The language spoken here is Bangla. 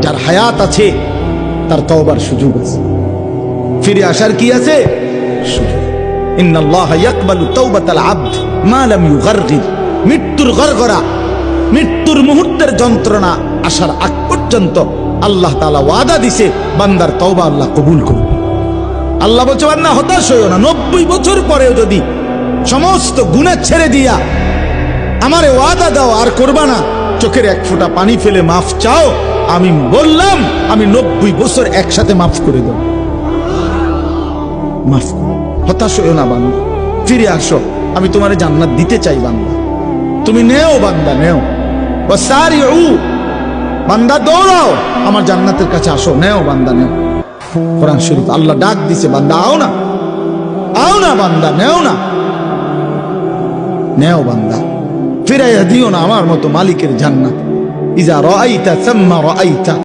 যার হায়াত আছে তার তওবার সুযোগ আছে, ফিরে আসার কি আছে সুযোগ। ইন্নাল্লাহা ইয়াকবালু তাওবাতাল আবদ মা লাম ইউগারগির। মৃত্যুর গরগরা, মৃত্যুর মুহূর্তের যন্ত্রণা আসার আগ পর্যন্ত আল্লাহ তাআলা ওয়াদা দিছে বান্দার তওবা আল্লাহ কবুল করবে। আল্লাহ বলছে বান্দা হতাশ হইও না, 90 বছর পরেও যদি সমস্ত গুনাহ ছেড়ে দিয়া আমারে ওয়াদা দাও আর করবা না, চোখের এক ফোঁটা পানি ফেলে মাফ চাও, আমি বললাম আমি 90 বছর একসাথে মাফ করে দেব। মাফ করো, হতাশ হইও না বান্দা, ফিরে আসো, আমি তোমারে জান্নাত দিতে চাই বান্দা, তুমি নেও বান্দা নেও। ওয়াসারিউ, বান্দা দৌড়াও আমার জান্নাতের কাছে আসো, নেও বান্দা নেও। কোরআন শরীফ আল্লাহ ডাক দিছে বান্দা আও না, আও না বান্দা, নেও না, নেও বান্দা, ফিরাইয়া দিও না আমার মতো মালিকের জান্নাত। ইজা রাআইতা সাম্মা রাআইতা